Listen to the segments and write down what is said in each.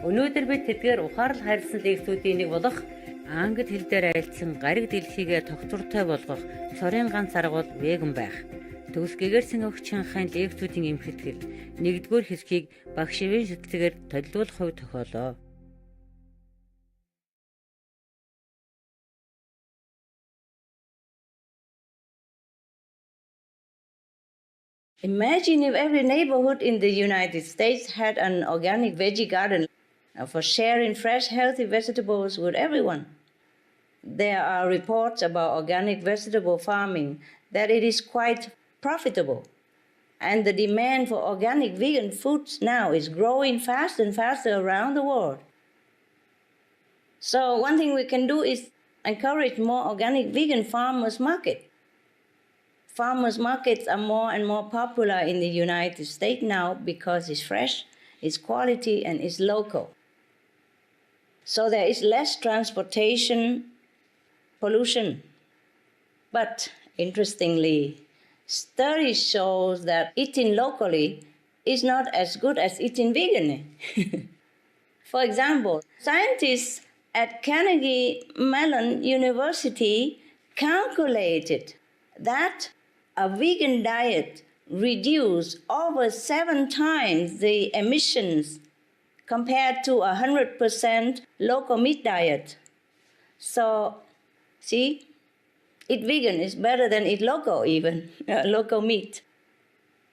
Өнөөдөр бид тэдгээр ухаарал хайрлсан текстүүдийн нэг болох англи хэл дээр айлтсан гариг дэлхийгээ тогтвортой болгох цорын ганц арга бол веган байх. Төгс гэгэрсэн өгч-чихаyn текстүүдийн эмхэтгэл нэгдүгээр хэсгийг багш ивэн шүтлэгээр толилуулах хувь тохиолоо. Imagine if every neighborhood in the United States had an organic veggie garden for sharing fresh, healthy vegetables with everyone. There are reports about organic vegetable farming that it is quite profitable. And the demand for organic vegan foods now is growing faster and faster around the world. So one thing we can do is encourage more organic vegan farmers market. Farmers markets are more and more popular in the United States now because it's fresh, it's quality, and it's local. So there is less transportation pollution. But interestingly, studies show that eating locally is not as good as eating vegan. For example, scientists at Carnegie Mellon University calculated that a vegan diet reduces over 7 times the emissions compared to a 100% local meat diet. So, see, eat vegan is better than eat local even, local meat.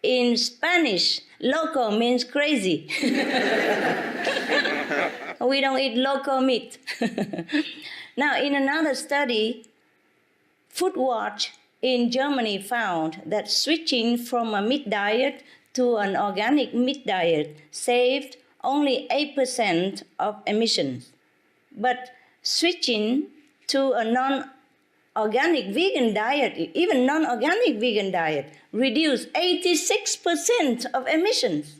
In Spanish, loco means crazy. We don't eat local meat. Now, in another study, Foodwatch in Germany found that switching from a meat diet to an organic meat diet saved only 8% of emissions. But switching to a non-organic vegan diet, even non-organic vegan diet, reduced 86% of emissions.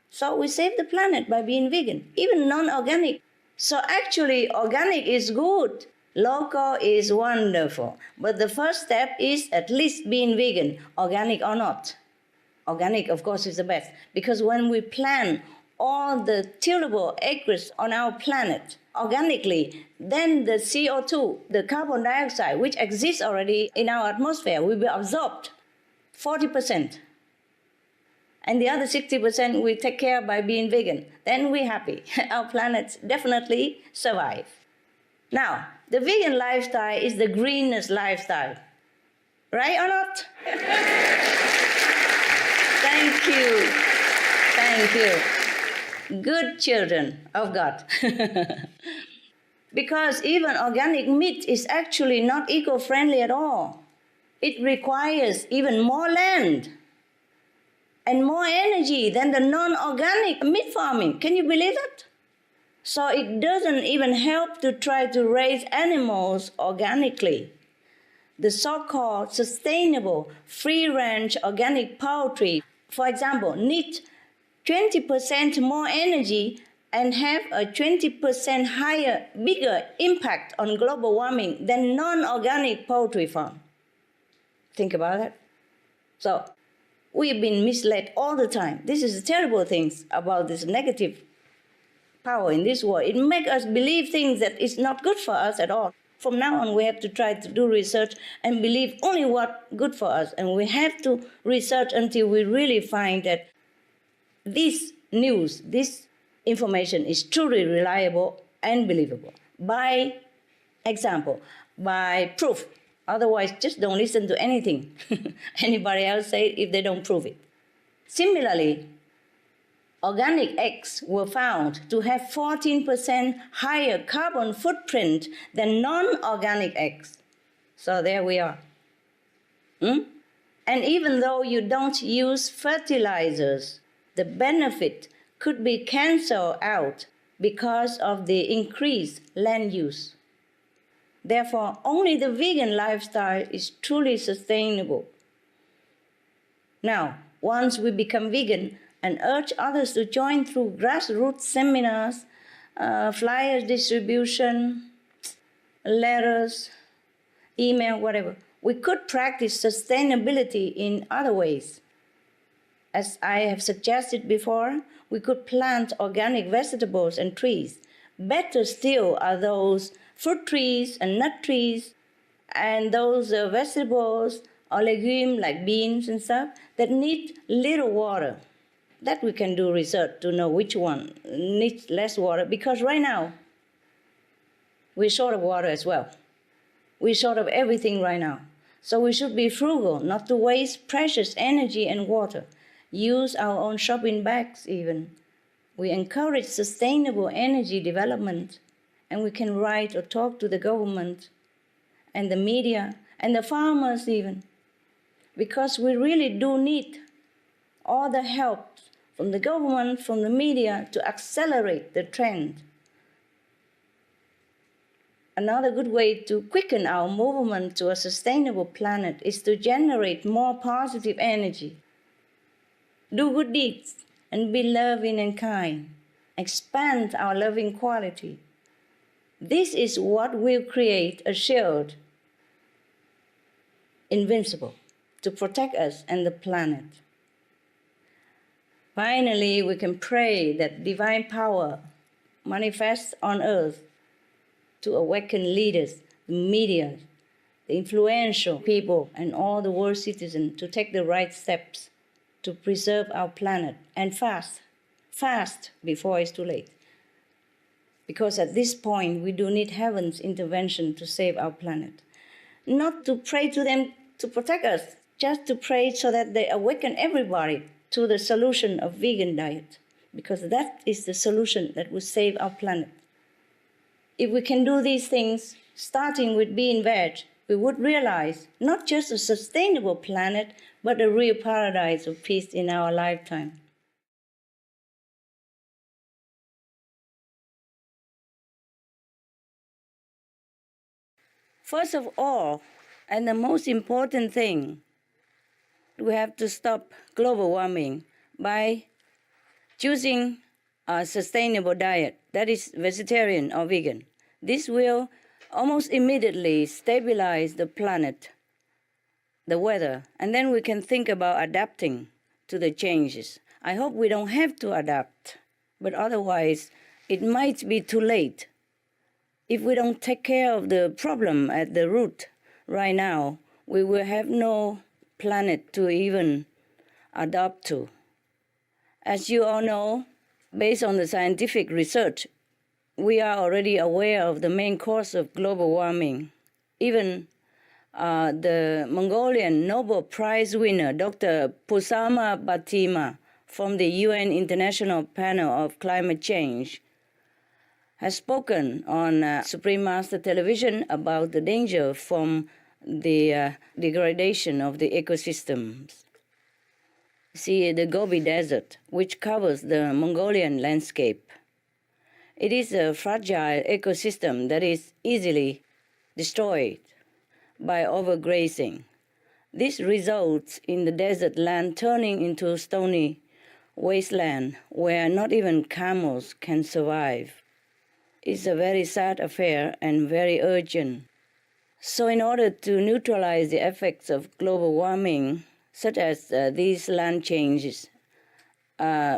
So we save the planet by being vegan, even non-organic. So actually, organic is good. Local is wonderful. But the first step is at least being vegan, organic or not. Organic, of course, is the best. Because when we plant all the tillable acres on our planet organically, then the CO2, the carbon dioxide, which exists already in our atmosphere, will be absorbed 40%. And the other 60% we take care by being vegan. Then we're happy. Our planet definitely survive. Now, the vegan lifestyle is the greenest lifestyle. Right or not? Thank you. Thank you. Good children of God. Because even organic meat is actually not eco-friendly at all. It requires even more land and more energy than the non-organic meat farming. Can you believe that? So it doesn't even help to try to raise animals organically. The so-called sustainable free-range organic poultry, for example, need 20% more energy and have a 20% higher, bigger impact on global warming than non-organic poultry farm. Think about that. So we've been misled all the time. This is the terrible things about this negative power in this world. It makes us believe things that is not good for us at all. From now on, we have to try to do research and believe only what's good for us. And we have to research until we really find that this news, this information is truly reliable and believable. By example, by proof. Otherwise, just don't listen to anything anybody else say if they don't prove it. Similarly, organic eggs were found to have 14% higher carbon footprint than non-organic eggs. So there we are. And even though you don't use fertilizers, the benefit could be canceled out because of the increased land use. Therefore, only the vegan lifestyle is truly sustainable. Now, once we become vegan and urge others to join through grassroots seminars, flyers distribution, letters, email, whatever, we could practice sustainability in other ways. As I have suggested before, we could plant organic vegetables and trees. Better still are those fruit trees and nut trees and those vegetables or legumes like beans and stuff that need little water. That we can do research to know which one needs less water, because right now we're short of water as well. We're short of everything right now. So we should be frugal, not to waste precious energy and water. Use our own shopping bags even. We encourage sustainable energy development, and we can write or talk to the government and the media and the farmers even, because we really do need all the help from the government, from the media, to accelerate the trend. Another good way to quicken our movement to a sustainable planet is to generate more positive energy. Do good deeds and be loving and kind. Expand our loving quality. This is what will create a shield, invincible, to protect us and the planet. Finally, we can pray that divine power manifests on earth to awaken leaders, the media, the influential people, and all the world citizens to take the right steps to preserve our planet, and fast before it's too late. Because at this point, we do need heaven's intervention to save our planet. Not to pray to them to protect us, just to pray so that they awaken everybody to the solution of vegan diet, because that is the solution that will save our planet. If we can do these things, starting with being veg, we would realize not just a sustainable planet, but a real paradise of peace in our lifetime. First of all, and the most important thing, we have to stop global warming by choosing a sustainable diet that is vegetarian or vegan. This will almost immediately stabilize the planet, the weather, and then we can think about adapting to the changes. I hope we don't have to adapt, but otherwise it might be too late. If we don't take care of the problem at the root right now, we will have no planet to even adapt to. As you all know, based on the scientific research, we are already aware of the main cause of global warming. Even the Mongolian Nobel Prize winner, Dr. Pusama Batima, from the UN International Panel of Climate Change, has spoken on Supreme Master Television about the danger from the degradation of the ecosystems. See the Gobi Desert, which covers the Mongolian landscape. It is a fragile ecosystem that is easily destroyed by overgrazing. This results in the desert land turning into stony wasteland where not even camels can survive. It's a very sad affair and very urgent. So in order to neutralize the effects of global warming, such as these land changes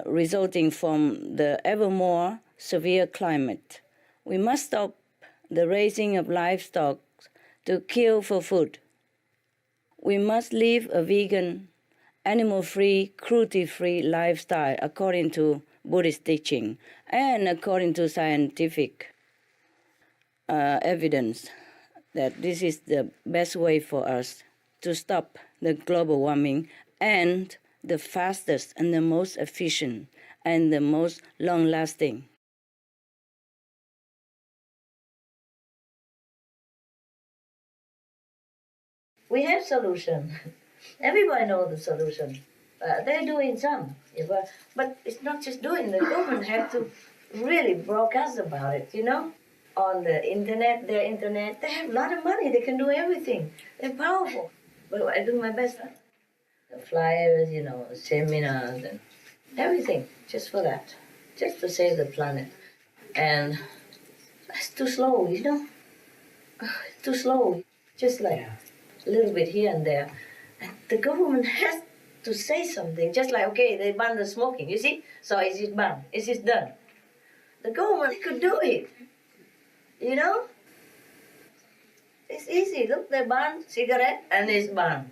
resulting from the ever more severe climate, we must stop the raising of livestock to kill for food. We must live a vegan, animal-free, cruelty-free lifestyle according to Buddhist teaching and according to scientific evidence that this is the best way for us to stop the global warming, and the fastest and the most efficient and the most long-lasting. We have solution. Everybody knows the solution. They're doing some, but it's not just doing. The government have to really broadcast about it, on the internet, their internet. They have a lot of money. They can do everything. They're powerful. But I do my best. The flyers, seminars and everything, just for that, just to save the planet. And it's too slow, It's too slow. Just like a little bit here and there. And the government has to say something, just like, okay, they ban the smoking, you see? So is it banned? Is it done? The government could do it, you know? It's easy. Look, they ban cigarette and it's banned.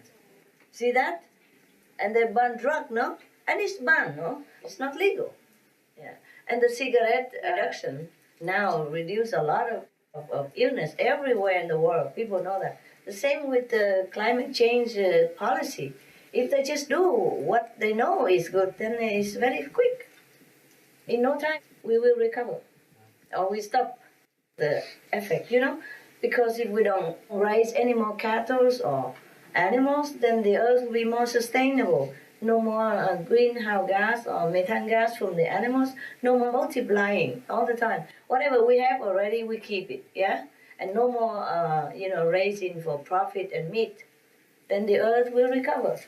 See that? And they ban drug, no? And it's banned, no? It's not legal. Yeah. And the cigarette reduction now reduce a lot of illness everywhere in the world. People know that. The same with the climate change policy. If they just do what they know is good, then it's very quick. In no time, we will recover. Or we stop the effect, you know? Because if we don't raise any more cattle or animals, then the earth will be more sustainable. No more greenhouse gas or methane gas from the animals. No more multiplying all the time. Whatever we have already, we keep it, yeah? And no more, raising for profit and meat. Then the earth will recover,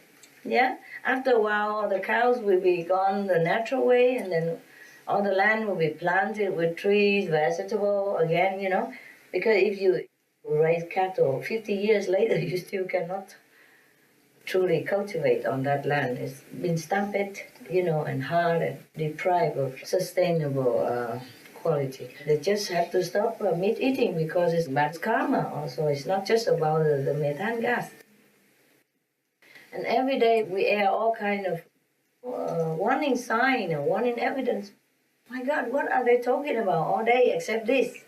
yeah? After a while, all the cows will be gone the natural way, and then all the land will be planted with trees, vegetable again, you know? Because if you raise cattle 50 years later, you still cannot truly cultivate on that land. It's been stamped, and hard and deprived of sustainable quality. They just have to stop meat eating because it's bad karma also. It's not just about the methane gas. And every day we air all kind of warning sign and warning evidence. My God, what are they talking about all day except this?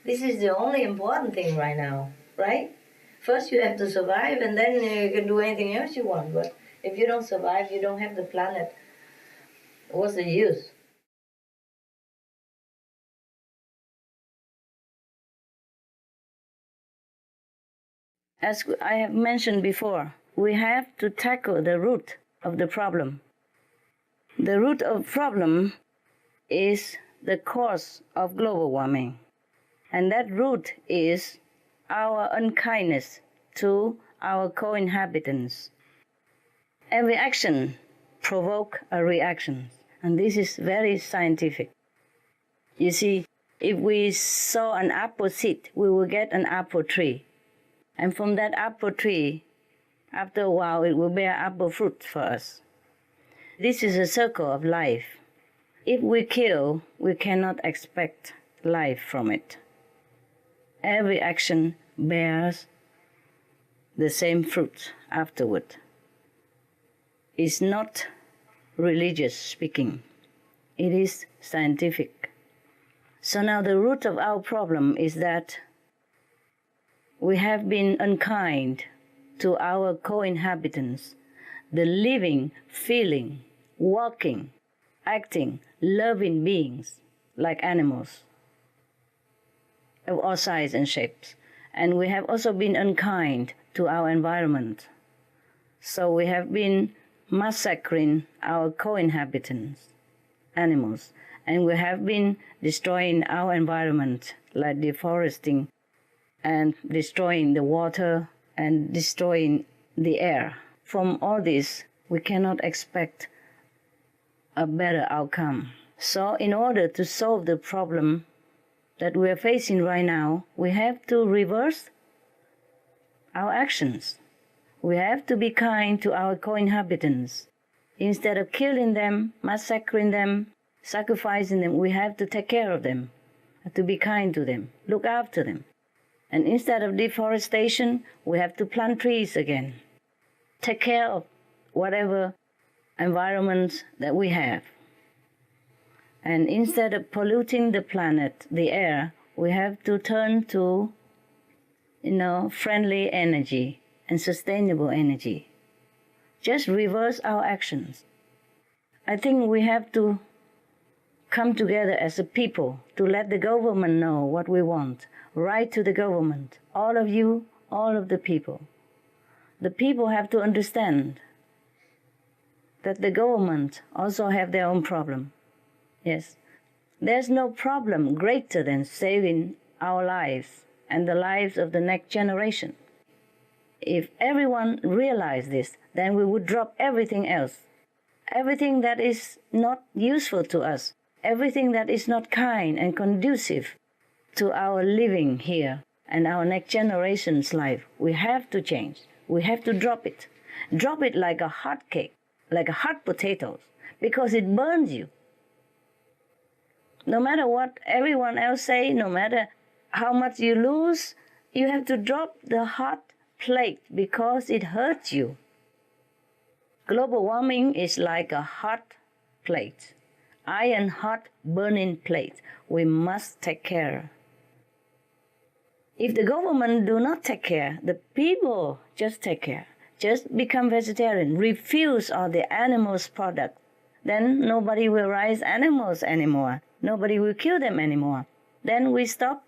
This is the only important thing right now, right? First you have to survive, and then you can do anything else you want. But if you don't survive, you don't have the planet. What's the use? As I have mentioned before, we have to tackle the root of the problem. The root of the problem is the cause of global warming. And that root is our unkindness to our co-inhabitants. Every action provokes a reaction, and this is very scientific. You see, if we sow an apple seed, we will get an apple tree. And from that apple tree, after a while, it will bear apple fruit for us. This is a circle of life. If we kill, we cannot expect life from it. Every action bears the same fruit afterward. It's not religious speaking. It is scientific. So now the root of our problem is that we have been unkind to our co-inhabitants, the living, feeling, walking, acting, loving beings like animals of all sizes and shapes. And we have also been unkind to our environment. So we have been massacring our co-inhabitants, animals, and we have been destroying our environment, like deforesting and destroying the water and destroying the air. From all this, we cannot expect a better outcome. So in order to solve the problem that we are facing right now, we have to reverse our actions. We have to be kind to our co-inhabitants. Instead of killing them, massacring them, sacrificing them, we have to take care of them, to be kind to them, look after them. And instead of deforestation, we have to plant trees again. Take care of whatever environment that we have. And instead of polluting the planet, the air, we have to turn to, friendly energy and sustainable energy. Just reverse our actions. I think we have to come together as a people to let the government know what we want. Write to the government, all of you, all of the people. The people have to understand that the government also have their own problem. Yes, there's no problem greater than saving our lives and the lives of the next generation. If everyone realized this, then we would drop everything else. Everything that is not useful to us, everything that is not kind and conducive to our living here and our next generation's life, we have to change. We have to drop it. Drop it like a hot cake. like hot potatoes, because it burns you. No matter what everyone else say, no matter how much you lose, you have to drop the hot plate because it hurts you. Global warming is like a hot plate, iron hot burning plate. We must take care. If the government do not take care, the people just take care. Just become vegetarian, refuse all the animals' products. Then nobody will raise animals anymore. Nobody will kill them anymore. Then we stop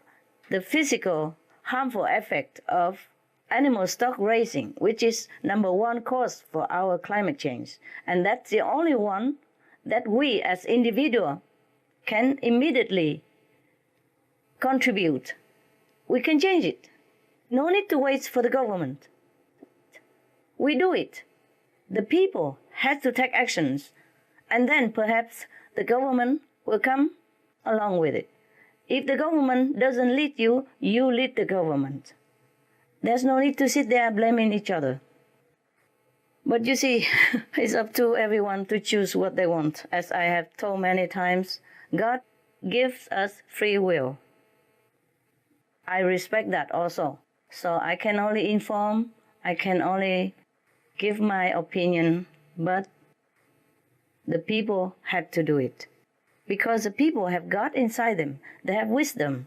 the physical harmful effect of animal stock raising, which is number one cause for our climate change. And that's the only one that we as individuals can immediately contribute. We can change it. No need to wait for the government. We do it. The people have to take actions, and then perhaps the government will come along with it. If the government doesn't lead you, you lead the government. There's no need to sit there blaming each other. But you see, it's up to everyone to choose what they want. As I have told many times, God gives us free will. I respect that also. So I can only inform, I can only give my opinion, but the people had to do it. Because the people have God inside them. They have wisdom.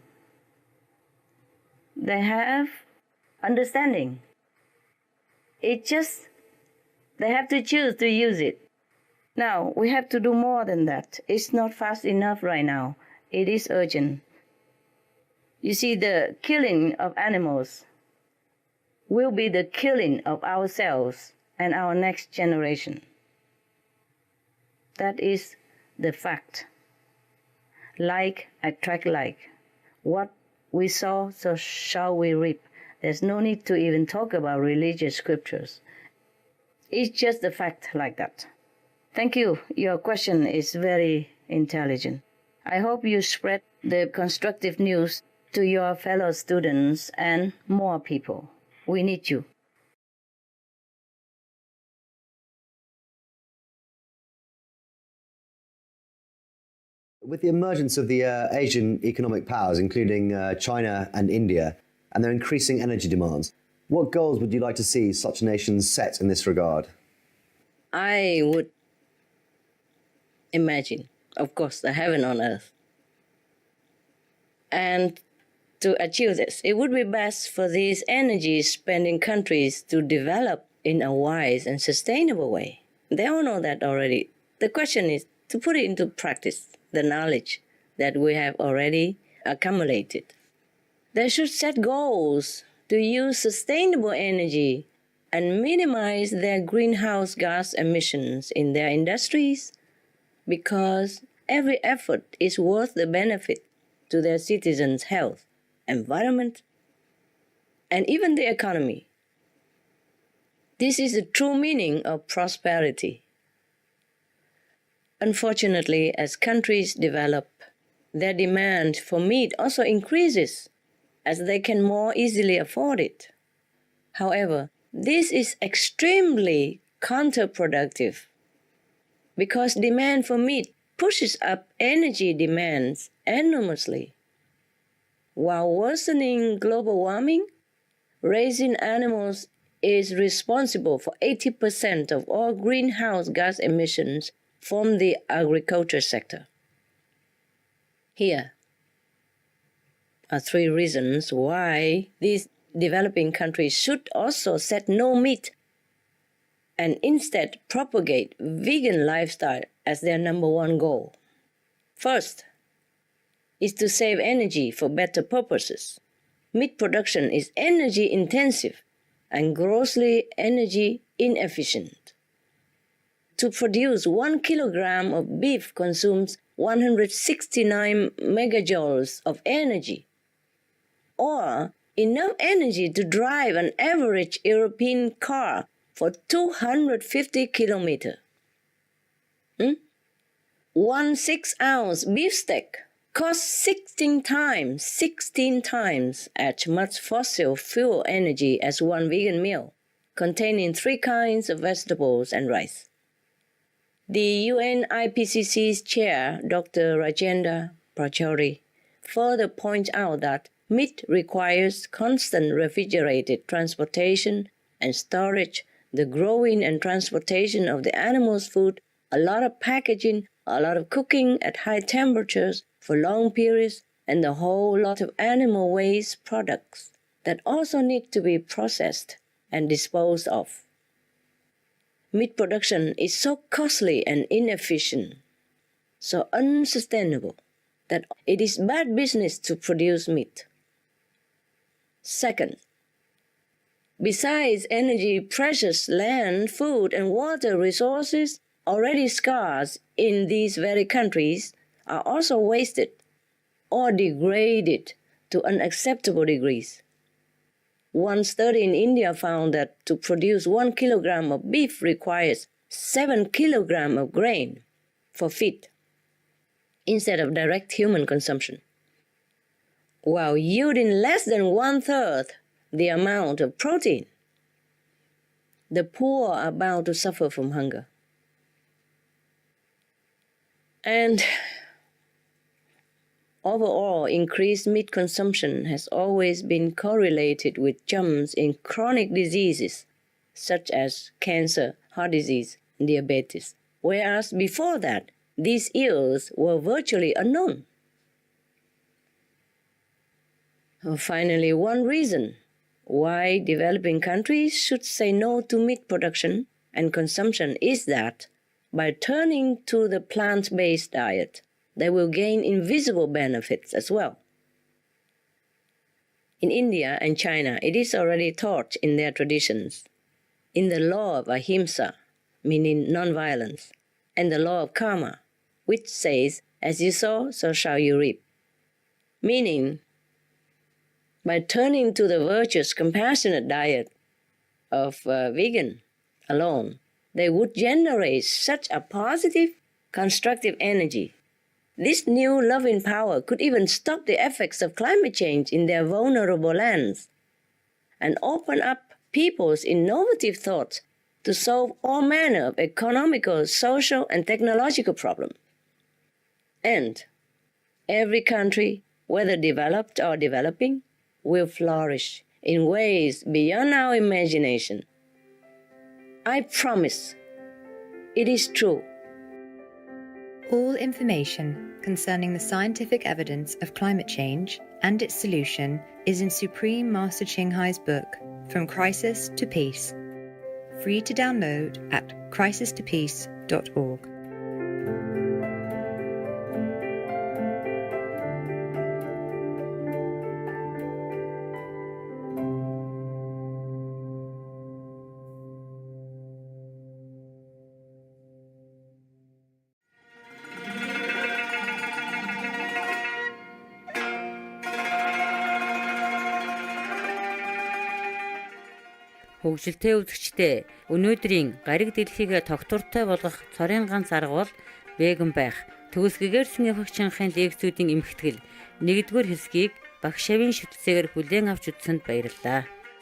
They have understanding. It just, they have to choose to use it. Now, we have to do more than that. It's not fast enough right now. It is urgent. You see, the killing of animals will be the killing of ourselves and our next generation. That is the fact. Like attract like. What we sow, so shall we reap. There's no need to even talk about religious scriptures. It's just a fact like that. Thank you. Your question is very intelligent. I hope you spread the constructive news to your fellow students and more people. We need you. With the emergence of the Asian economic powers, including China and India, and their increasing energy demands, what goals would you like to see such nations set in this regard? I would imagine, of course, the heaven on earth. And to achieve this, it would be best for these energy-spending countries to develop in a wise and sustainable way. They all know that already. The question is to put it into practice, the knowledge that we have already accumulated. They should set goals to use sustainable energy and minimize their greenhouse gas emissions in their industries, because every effort is worth the benefit to their citizens' health, environment, and even the economy. This is the true meaning of prosperity. Unfortunately, as countries develop, their demand for meat also increases as they can more easily afford it. However, this is extremely counterproductive because demand for meat pushes up energy demands enormously. While worsening global warming, raising animals is responsible for 80% of all greenhouse gas emissions from the agriculture sector. Here are 3 reasons why these developing countries should also set no meat and instead propagate vegan lifestyle as their number 1 goal. First is to save energy for better purposes. Meat production is energy intensive and grossly energy inefficient. To produce 1 kilogram of beef consumes 169 megajoules of energy, or enough energy to drive an average European car for 250 kilometers. 1 6-ounce beefsteak costs 16 times as much fossil fuel energy as 1 vegan meal, containing 3 kinds of vegetables and rice. The UN IPCC's chair, Dr. Rajendra Pachauri, further points out that meat requires constant refrigerated transportation and storage, the growing and transportation of the animal's food, a lot of packaging, a lot of cooking at high temperatures for long periods, and the whole lot of animal waste products that also need to be processed and disposed of. Meat production is so costly and inefficient, so unsustainable, that it is bad business to produce meat. Second, besides energy, precious land, food, and water resources already scarce in these very countries are also wasted or degraded to unacceptable degrees. One study in India found that to produce 1 kilogram of beef requires 7 kilograms of grain for feed instead of direct human consumption, while yielding less than 1/3 the amount of protein. The poor are bound to suffer from hunger. And overall, increased meat consumption has always been correlated with jumps in chronic diseases such as cancer, heart disease, and diabetes, whereas before that, these ills were virtually unknown. Finally, one reason why developing countries should say no to meat production and consumption is that by turning to the plant-based diet, they will gain invisible benefits as well. In India and China, it is already taught in their traditions, in the law of ahimsa, meaning non-violence, and the law of karma, which says, as you sow, so shall you reap. Meaning, by turning to the virtuous, compassionate diet of vegan alone, they would generate such a positive, constructive energy. This new loving power could even stop the effects of climate change in their vulnerable lands and open up people's innovative thoughts to solve all manner of economical, social, and technological problems. And every country, whether developed or developing, will flourish in ways beyond our imagination. I promise. It is true. All information concerning the scientific evidence of climate change and its solution is in Supreme Master 칭하이's book, From Crisis to Peace, free to download at crisistopeace.org. Хөгжилтэй үзэгчдээ өнөөдрийн гариг дэлхийгээ тогтвортой болгох цорын ганц арга бол веган байх. Төгсгөгээр багш 칭хайн лекцүүдийн эмхтгэл 1-р хэсгийг багш Шавийн шүтсээр хүлээн авч үзсэнд баярлалаа.